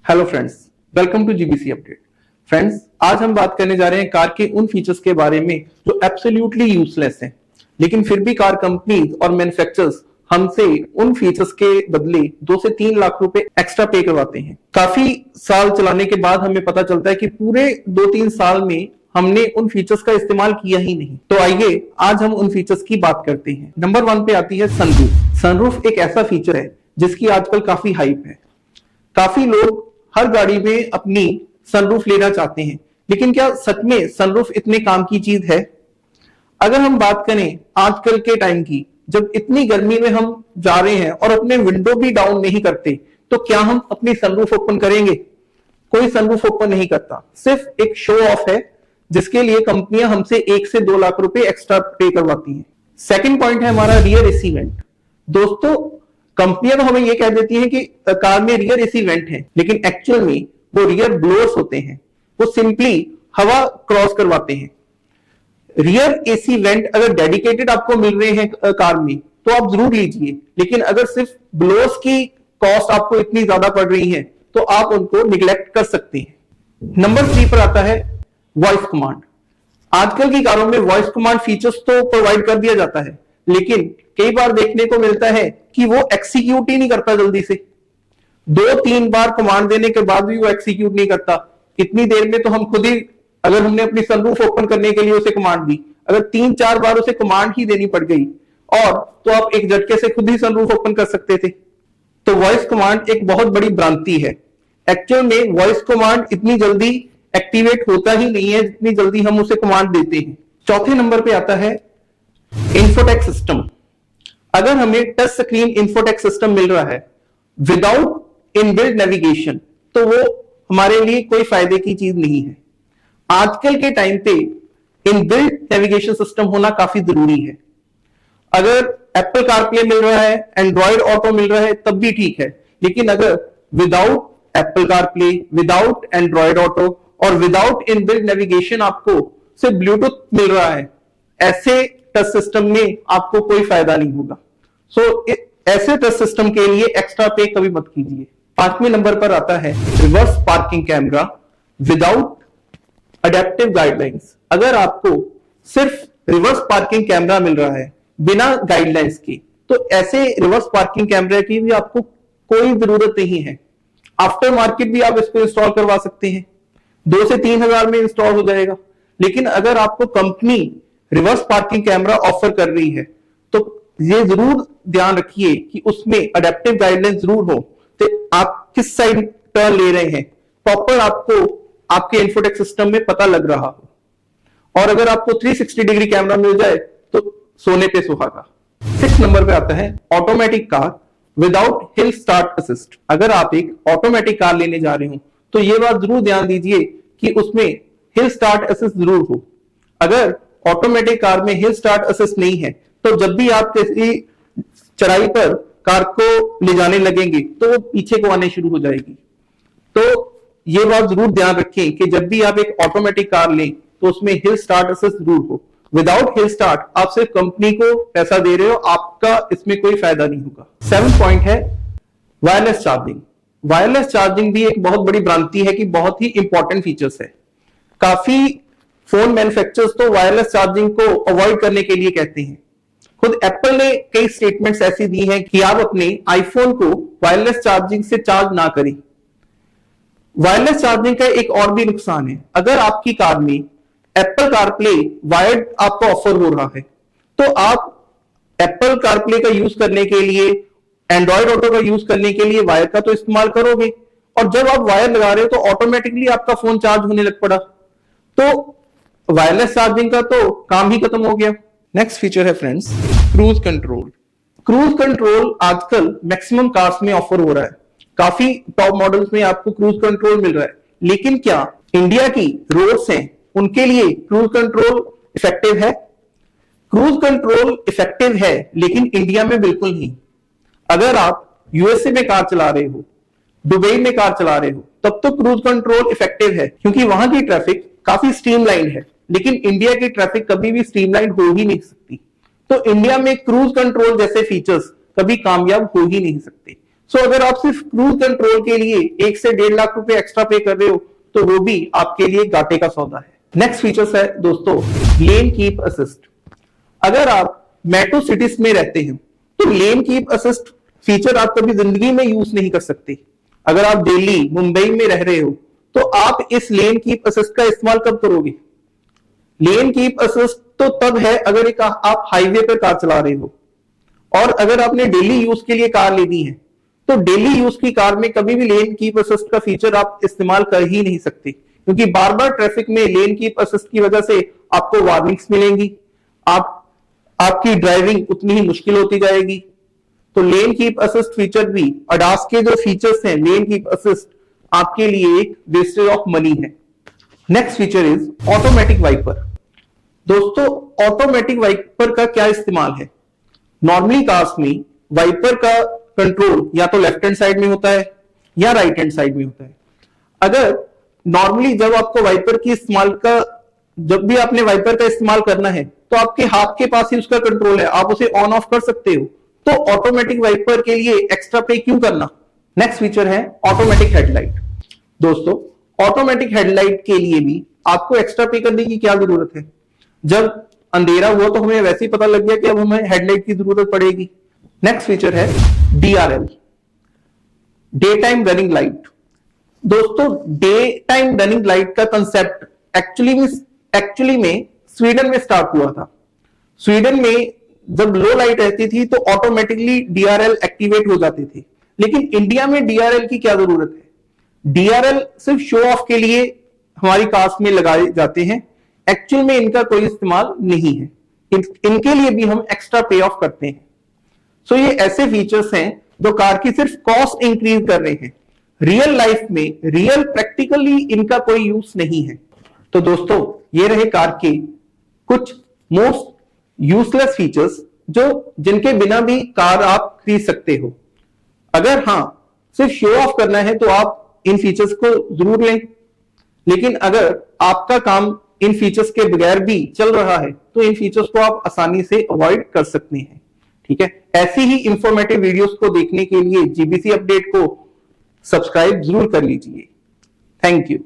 Hello friends, welcome to GBC update. Friends, आज हम बात करने जा रहे हैं कार के उन फीचर्स के बारे में जो एब्सोल्युटली यूजलेस हैं, लेकिन फिर भी कार कंपनीज और मैन्युफैक्चरर्स हमसे उन फीचर्स के बदले 2 से 3 लाख रुपए एक्स्ट्रा पे करवाते हैं। काफी साल चलाने के बाद हमें पता चलता है कि पूरे 2-3 साल में हमने उन फीचर्स का इस्तेमाल किया ही नहीं। तो आइए आज हम उन फीचर्स की बात करते हैं। नंबर 1 पे आती है सनरूफ। सनरूफ एक ऐसा फीचर है जिसकी आजकल काफी हाइप है। काफी लोग हर गाड़ी में अपनी सनरूफ लेना चाहते हैं, लेकिन क्या सच में सनरूफ इतने काम की चीज है? अगर हम बात करें आजकल के टाइम की, जब इतनी गर्मी में हम जा रहे हैं और अपने विंडो भी डाउन नहीं करते, तो क्या हम अपनी सनरूफ ओपन करेंगे? कोई सनरूफ ओपन नहीं करता। सिर्फ एक शो ऑफ है जिसके लिए कंपनियां हमसे 1 से 2 लाख रुपए एक्स्ट्रा पे करवाती हैं। सेकंड पॉइंट है हमारा रियर एसी वेंट। दोस्तों, कंपनियां तो हमें यह कह देती हैं कि कार में रियर एसी वेंट है, लेकिन एक्चुअल में वो रियर ब्लोअर्स होते हैं। वो सिंपली हवा क्रॉस करवाते हैं। रियर एसी वेंट अगर डेडिकेटेड आपको मिल रहे हैं कार में तो आप जरूर लीजिए, लेकिन अगर सिर्फ ब्लोअर्स की कॉस्ट आपको इतनी ज्यादा पड़ रही है तो आप उनको निग्लेक्ट कर सकते हैं। नंबर 3 पर आता है वॉइस कमांड। आजकल की कारों में वॉइस कमांड फीचर्स तो प्रोवाइड कर दिया जाता है, लेकिन कई बार देखने को मिलता है कि वो एक्सिक्यूट ही नहीं करता जल्दी से। 2-3 बार कमांड देने के बाद भी वो एक्सिक्यूट नहीं करता। इतनी देर में तो हम खुद ही, अगर हमने अपनी सनरूफ ओपन करने के लिए उसे कमांड दी, अगर 3-4 बार उसे कमांड ही देनी पड़ गई और तो आप एक झटके से खुद ही सनरूफ ओपन कर सकते थे। तो वॉइस कमांड एक बहुत बड़ी भ्रांति है। एक्चुअल में वॉइस कमांड इतनी जल्दी एक्टिवेट होता ही नहीं है जितनी जल्दी हम उसे कमांड देते हैं। चौथे नंबर पे आता है इंफोटेक सिस्टम। अगर हमें टच स्क्रीन इंफोटेक सिस्टम मिल रहा है विदाउट इनबिल्ट नेविगेशन, तो वो हमारे लिए कोई फायदे की चीज नहीं है। आजकल के टाइम पे इनबिल्ट नेविगेशन सिस्टम होना काफी जरूरी है। अगर एप्पल कारप्ले मिल रहा है, एंड्रॉइड ऑटो मिल रहा है, तब भी ठीक है, लेकिन अगर without Apple CarPlay, without Android auto और विदाउट इनबिल्ट नेविगेशन आपको सिर्फ ब्लूटूथ मिल रहा है, ऐसे टच सिस्टम में आपको कोई फायदा नहीं होगा। सो ऐसे टच सिस्टम के लिए एक्स्ट्रा पे कभी मत कीजिए। 5वें नंबर पर आता है reverse parking camera without adaptive guidelines. अगर आपको सिर्फ रिवर्स पार्किंग कैमरा मिल रहा है बिना गाइडलाइंस के, तो ऐसे रिवर्स पार्किंग कैमरे की भी आपको कोई जरूरत नहीं है। आफ्टर मार्केट भी आप इसको इंस्टॉल करवा सकते हैं, 2 से 3 हजार में इंस्टॉल हो जाएगा। लेकिन अगर आपको company reverse parking camera offer कर रही है तो ये जरूर ध्यान रखिए कि उसमें अडेप्टिव गाइडलाइंस जरूर हो, तो आप किस साइड टर्न ले रहे हैं प्रॉपर आपको आपके इंफोटेक सिस्टम में पता लग रहा हो। और अगर आपको 360 डिग्री कैमरा मिल जाए तो सोने पे सुहागा। 6 नंबर पे आता है automatic car without hill start assist. अगर आप एक ऑटोमेटिक कार लेने जा रहे हो तो ये बात जरूर ध्यान दीजिए कि उसमें हिल स्टार्ट असिस्ट जरूर हो। अगर ऑटोमेटिक कार में हिल स्टार्ट असिस्ट नहीं है तो जब भी आप किसी चढ़ाई पर कार को ले जाने लगेंगे तो वो पीछे को आने शुरू हो जाएगी। तो ये बात जरूर ध्यान रखें कि जब भी आप एक ऑटोमेटिक कार लें तो उसमें हिल स्टार्ट असिस्ट जरूर हो। विदाउट हिल स्टार्ट आप सिर्फ कंपनी को पैसा दे रहे हो, आपका इसमें कोई फायदा नहीं होगा। 7 पॉइंट है वायरलेस चार्जिंग। वायरलेस चार्जिंग भी एक बहुत बड़ी भ्रांति है कि बहुत ही इंपॉर्टेंट फीचर्स है। काफी फोन मैन्युफैक्चरर्स तो वायरलेस चार्जिंग को अवॉइड करने के लिए कहते हैं। खुद एप्पल ने कई स्टेटमेंट्स ऐसी दी हैं कि आप अपने आईफोन को वायरलेस चार्जिंग से चार्ज ना करें। वायरलेस चार्जिंग का एक और भी नुकसान है। अगर आपकी कार में एप्पल कारप्ले वायर्ड आपको ऑफर हो रहा है तो आप एप्पल कारप्ले का यूज करने के लिए, एंड्रॉइड ऑटो का यूज करने के लिए वायर का तो इस्तेमाल करोगे, और जब आप वायर लगा रहे हो तो ऑटोमेटिकली आपका फोन चार्ज होने लग पड़ा, तो वायरलेस चार्जिंग का तो काम ही खत्म हो गया। नेक्स्ट फीचर है friends cruise control. Cruise control आजकल मैक्सिमम कार्स में ऑफर हो रहा है। काफी टॉप मॉडल्स में आपको क्रूज कंट्रोल मिल रहा है, लेकिन क्या इंडिया की रोड्स हैं उनके लिए क्रूज कंट्रोल इफेक्टिव है? क्रूज कंट्रोल इफेक्टिव है, लेकिन इंडिया में बिल्कुल नहीं। अगर आप यूएसए में कार चला रहे हो, दुबई में कार चला रहे हो, तब तो क्रूज कंट्रोल इफेक्टिव है, क्योंकि वहां की ट्रैफिक काफी स्ट्रीमलाइन है। लेकिन इंडिया की ट्रैफिक कभी भी स्ट्रीमलाइन हो ही नहीं सकती। तो इंडिया में क्रूज कंट्रोल जैसे फीचर्स कभी कामयाब हो ही नहीं सकते। सो अगर आप सिर्फ क्रूज कंट्रोल के लिए 1 से 1.5 लाख रुपए एक्स्ट्रा पे कर रहे हो तो वो भी आपके लिए घाटे का सौदा है। नेक्स्ट फीचर्स है दोस्तों लेन कीप असिस्ट। अगर आप मेट्रो सिटीज में रहते हैं तो लेन कीप असिस्ट फीचर आप कभी जिंदगी में यूज नहीं कर सकते। अगर आप दिल्ली मुंबई में रह रहे हो तो आप इस लेन कीप असिस्ट का इस्तेमाल कब करोगे? लेन कीप असिस्ट तो तब है अगर एक आप हाईवे पर कार चला रहे हो, और अगर आपने डेली यूज के लिए कार लेनी है तो डेली यूज की कार में कभी भी लेन कीप असिस्ट का फीचर आप इस्तेमाल कर ही नहीं सकते, क्योंकि बार बार ट्रैफिक में लेन कीप असिस्ट की वजह से आपको वार्निंग्स मिलेंगी, आपकी ड्राइविंग उतनी ही मुश्किल होती जाएगी। तो लेन कीप असिस्ट फीचर भी अडास के जो फीचर्स हैं लेन कीप असिस्ट आपके लिए एक वेस्टेज ऑफ मनी है। Next feature is automatic wiper. दोस्तों ऑटोमेटिक वाइपर का क्या इस्तेमाल है? नॉर्मली कार्स में वाइपर का कंट्रोल या तो लेफ्ट हैंड साइड में होता है या राइट हैंड साइड में होता है। अगर नॉर्मली जब आपको वाइपर की इस्तेमाल का जब भी आपने वाइपर का इस्तेमाल करना है तो आपके हाथ के पास ही उसका कंट्रोल है, आप उसे ऑन ऑफ कर सकते हो, तो ऑटोमेटिक वाइपर के लिए एक्स्ट्रा पे क्यों करना? नेक्स्ट फीचर है ऑटोमेटिक हेडलाइट। दोस्तों ऑटोमेटिक हेडलाइट के लिए भी आपको एक्स्ट्रा पे करने की क्या जरूरत है? जब अंधेरा हुआ तो हमें वैसे ही पता लग गया कि अब हमें हेडलाइट की जरूरत पड़ेगी। नेक्स्ट फीचर है DRL, day time running light. दोस्तों डे टाइम रनिंग लाइट का कंसेप्ट एक्चुअली में स्वीडन में स्टार्ट हुआ था। स्वीडन में जब लो लाइट रहती थी तो ऑटोमेटिकली DRL एक्टिवेट हो जाते थे, लेकिन इंडिया में DRL की क्या जरूरत है? DRL सिर्फ शो ऑफ के लिए हमारी कार्स में लगाए जाते हैं, एक्चुअल में इनका कोई इस्तेमाल नहीं है। इनके लिए भी हम एक्स्ट्रा पे ऑफ करते हैं। सो ये ऐसे फीचर्स हैं जो कार की सिर्फ कॉस्ट इंक्रीज कर रहे हैं, रियल लाइफ में रियल प्रैक्टिकली इनका कोई यूज नहीं है। तो दोस्तों ये रहे कार के कुछ मोस्ट यूजलेस फीचर्स जिनके बिना भी कार आप खरीद सकते हो। अगर हाँ सिर्फ शो ऑफ करना है तो आप इन फीचर्स को जरूर लें, लेकिन अगर आपका काम इन फीचर्स के बगैर भी चल रहा है तो इन फीचर्स को आप आसानी से अवॉइड कर सकते हैं। ठीक है, ऐसी ही इंफॉर्मेटिव वीडियोस को देखने के लिए जीबीसी अपडेट को सब्सक्राइब जरूर कर लीजिए। Thank you.